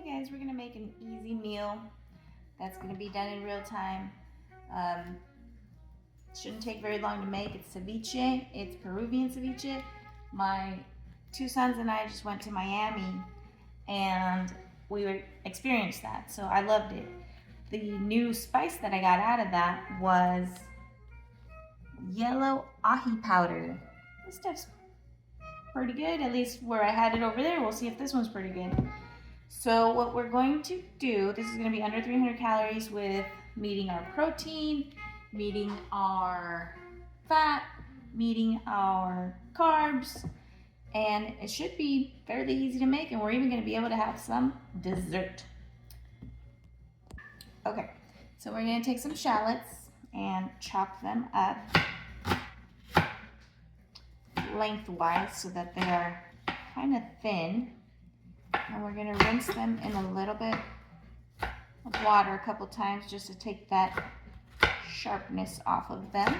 guys, we're gonna make an easy meal that's gonna be done in real time. Shouldn't take very long to make. It's ceviche. It's Peruvian ceviche. My two sons and I just went to Miami and we experienced that, so I loved it. The new spice that I got out of that was yellow ají powder. This stuff's pretty good, at least where I had it over there. We'll see if this one's pretty good. So what we're going to do, this is going to be under 300 calories with meeting our protein, meeting our fat, meeting our carbs, and it should be fairly easy to make, and we're even going to be able to have some dessert. Okay, so we're going to take some shallots and chop them up lengthwise so that they are kind of thin. And we're going to rinse them in a little bit of water a couple times just to take that sharpness off of them.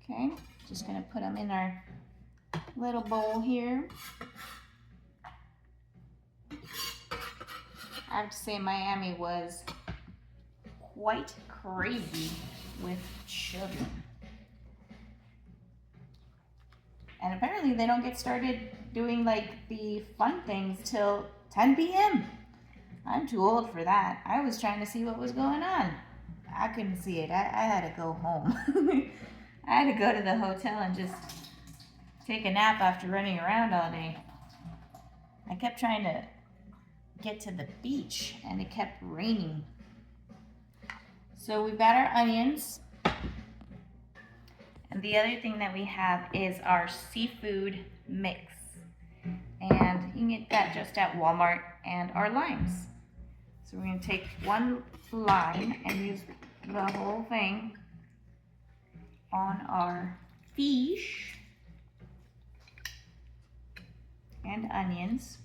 Okay, just going to put them in our little bowl here. I have to say Miami was quite crazy with children. And apparently they don't get started doing like the fun things till 10 p.m. I'm too old for that. I was trying to see what was going on. I couldn't see it. I had to go home. I had to go to the hotel and just take a nap after running around all day. I kept trying to get to the beach and it kept raining. So we've got our onions. And the other thing that we have is our seafood mix. And you can get that just at Walmart, and our limes. So we're going to take one lime and use the whole thing on our fish and onions.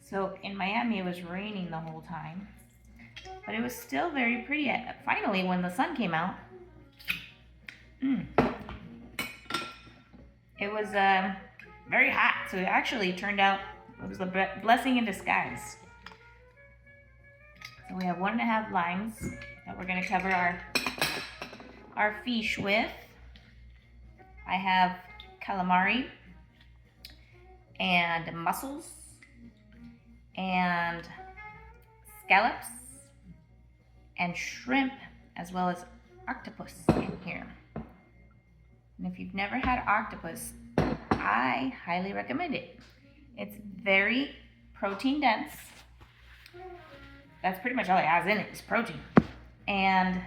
So in Miami, it was raining the whole time, but it was still very pretty. Finally, when the sun came out, it was very hot. So it actually turned out, it was a blessing in disguise. So we have 1.5 limes that we're going to cover our fish with. I have calamari and mussels and scallops and shrimp, as well as octopus in here. And if you've never had octopus, I highly recommend it. It's very protein dense. That's pretty much all it has in it, is protein. And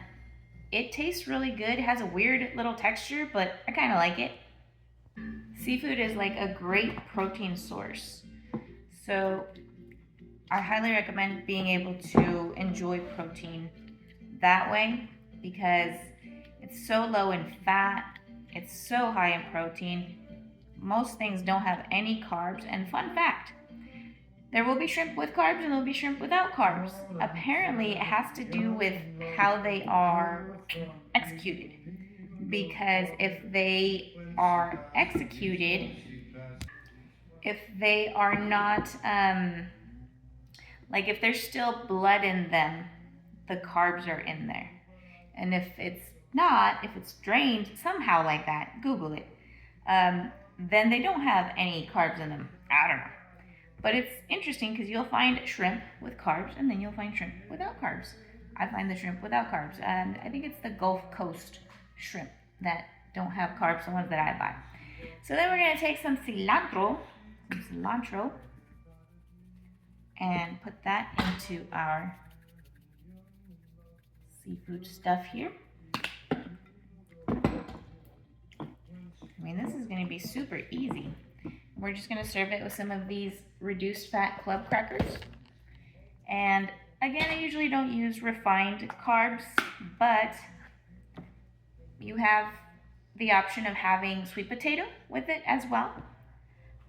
it tastes really good. It has a weird little texture, but I kind of like it. Seafood is like a great protein source. So I highly recommend being able to enjoy protein that way because it's so low in fat, it's so high in protein. Most things don't have any carbs. And fun fact, there will be shrimp with carbs and there will be shrimp without carbs. Apparently, it has to do with how they are executed. Because if they are executed, if they are not, like if there's still blood in them, the carbs are in there. And if it's not, if it's drained somehow like that, Google it, then they don't have any carbs in them. I don't know. But it's interesting because you'll find shrimp with carbs and then you'll find shrimp without carbs. I find the shrimp without carbs. And I think it's the Gulf Coast shrimp that don't have carbs, the ones that I buy. So then we're going to take some cilantro, and put that into our seafood stuff here. I mean, this is going to be super easy. We're just going to serve it with some of these reduced fat club crackers. And again, I usually don't use refined carbs, but you have the option of having sweet potato with it as well.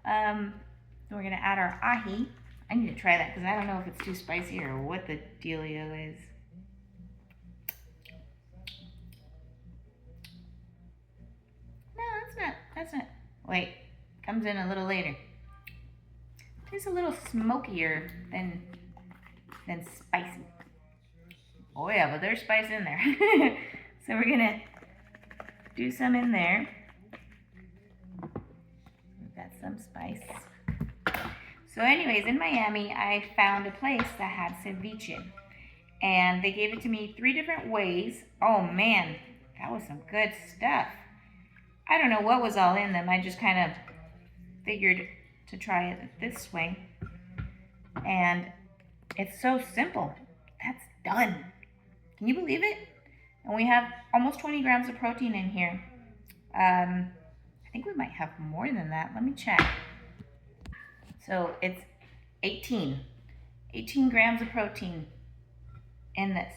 We're going to add our ají. I need to try that because I don't know if it's too spicy or what the dealio is. that's not, wait, comes in a little later. Tastes a little smokier than spicy. Oh yeah, but there's spice in there. So we're gonna do some in there. We've got some spice. So anyways, in Miami, I found a place that had ceviche. And they gave it to me 3 different ways. Oh man, that was some good stuff. I don't know what was all in them. I just kind of figured to try it this way. And it's so simple. That's done. Can you believe it? And we have almost 20 grams of protein in here. I think we might have more than that. Let me check. So it's 18 grams of protein in this.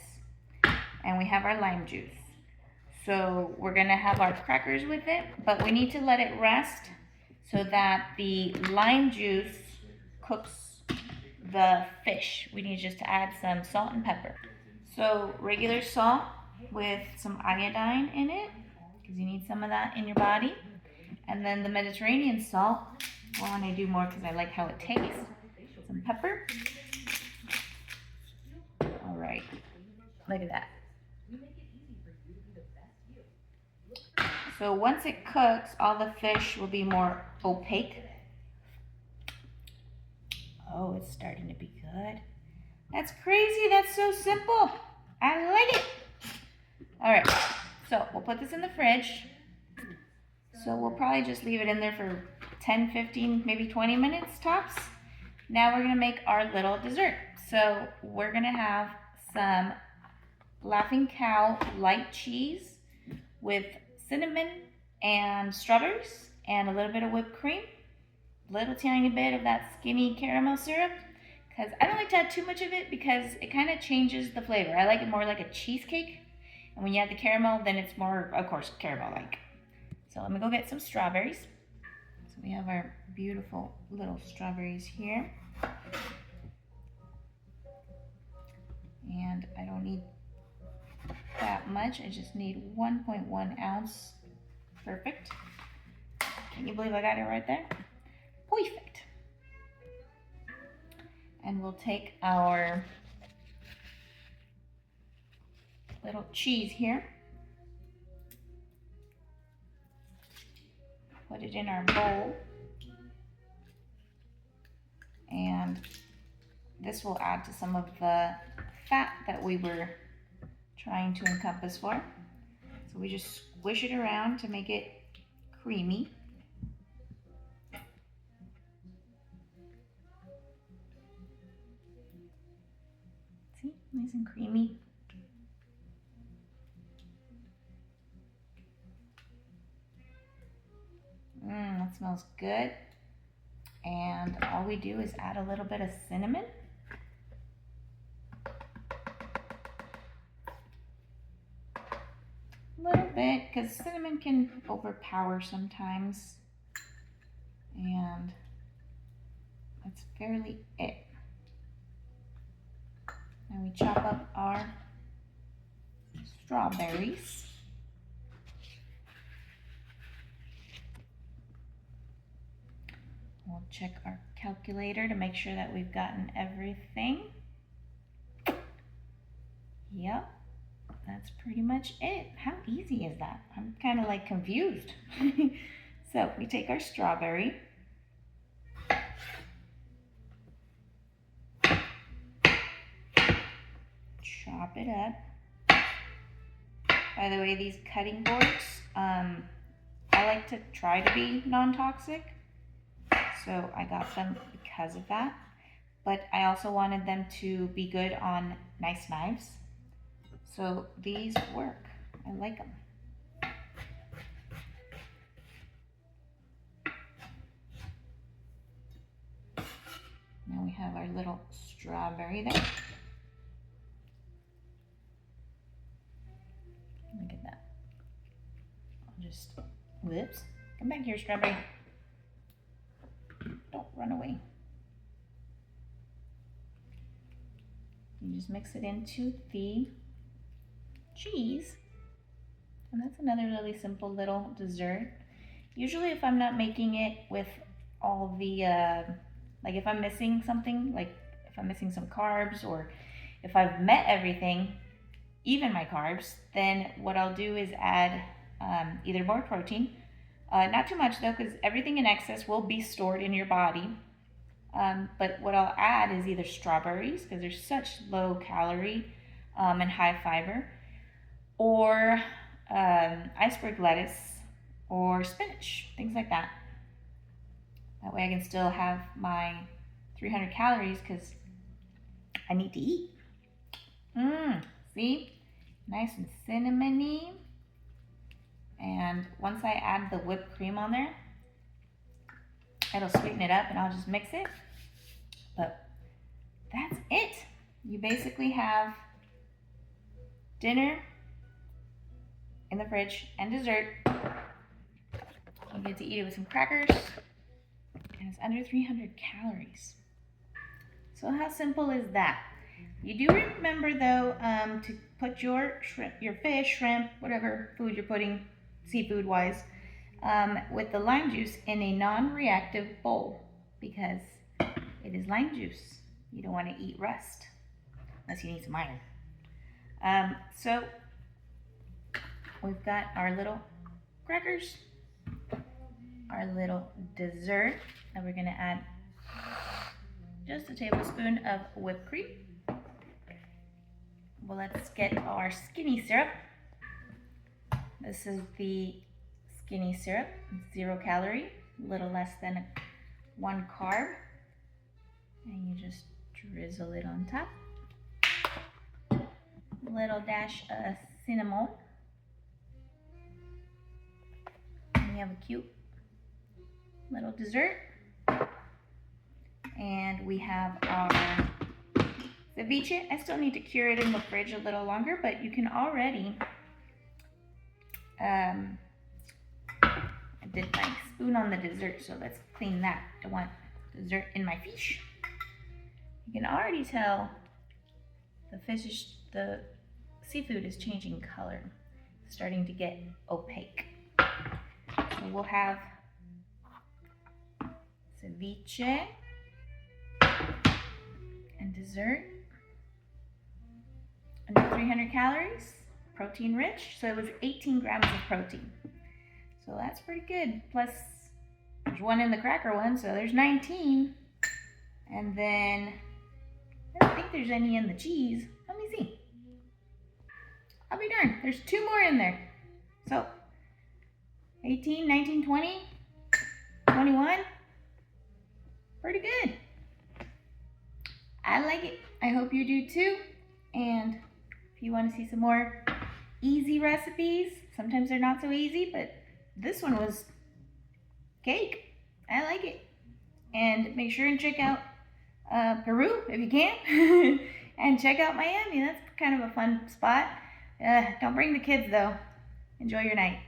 And we have our lime juice. So we're gonna have our crackers with it, but we need to let it rest so that the lime juice cooks the fish. We need just to add some salt and pepper. So regular salt with some iodine in it, because you need some of that in your body. And then the Mediterranean salt, well, I do more because I like how it tastes. Some pepper. All right, look at that. So once it cooks, all the fish will be more opaque. Oh, it's starting to be good. That's crazy. That's so simple. I like it. All right, so we'll put this in the fridge. So we'll probably just leave it in there for 10, 15, maybe 20 minutes tops. Now we're gonna make our little dessert. So we're gonna have some Laughing Cow light cheese with cinnamon and strawberries and a little bit of whipped cream, a little tiny bit of that skinny caramel syrup, because I don't like to add too much of it because it kind of changes the flavor. I like it more like a cheesecake, and when you add the caramel, then it's more, of course, caramel-like. So let me go get some strawberries. So we have our beautiful little strawberries here. And I don't need that much. I just need 1.1 ounce. Perfect. Can you believe I got it right there? Perfect. And we'll take our little cheese here. Put it in our bowl. And this will add to some of the fat that we were trying to encompass for. So we just squish it around to make it creamy. See, nice and creamy. That smells good. And all we do is add a little bit of cinnamon. A little bit, because cinnamon can overpower sometimes. And that's fairly it. Now we chop up our strawberries. We'll check our calculator to make sure that we've gotten everything. Yep, that's pretty much it. How easy is that? I'm kind of like confused. So we take our strawberry. Chop it up. By the way, these cutting boards, I like to try to be non-toxic. So I got them because of that. But I also wanted them to be good on nice knives. So these work. I like them. Now we have our little strawberry there. Look at that. I'll just, whoops. Come back here, strawberry. Don't run away. You just mix it into the cheese. And that's another really simple little dessert. Usually if I'm not making it with all the, like if I'm missing something, like if I'm missing some carbs, or if I've met everything, even my carbs, then what I'll do is add either more protein, not too much though, because everything in excess will be stored in your body. But what I'll add is either strawberries, because they're such low calorie and high fiber, or iceberg lettuce, or spinach, things like that. That way I can still have my 300 calories because I need to eat. See? Nice and cinnamony. And once I add the whipped cream on there, it'll sweeten it up and I'll just mix it. But that's it. You basically have dinner in the fridge and dessert. You get to eat it with some crackers, and it's under 300 calories. So how simple is that? You do remember though to put your fish, shrimp, whatever food you're putting, seafood wise, with the lime juice in a non-reactive bowl, because it is lime juice. You don't want to eat rust unless you need some iron. So we've got our little crackers, our little dessert, and we're going to add just a tablespoon of whipped cream. Well, let's get our skinny syrup. This is the skinny syrup, 0 calorie, a little less than 1 carb. And you just drizzle it on top. A little dash of cinnamon. And we have a cute little dessert. And we have our ceviche. I still need to cure it in the fridge a little longer, but you can already, I did my spoon on the dessert, so let's clean that. I want dessert in my fish. You can already tell the seafood is changing color, starting to get opaque. So we'll have ceviche and dessert. Under 300 calories, protein rich. So it was 18 grams of protein. So that's pretty good. Plus, there's 1 in the cracker one, so there's 19. And then, I don't think there's any in the cheese. Let me see. I'll be darned. There's 2 more in there. So, 18, 19, 20, 21. Pretty good. I like it. I hope you do too. And if you want to see some more easy recipes, sometimes they're not so easy, but this one was cake. I like it. And make sure and check out Peru if you can. And check out Miami. That's kind of a fun spot. Don't bring the kids though. Enjoy your night.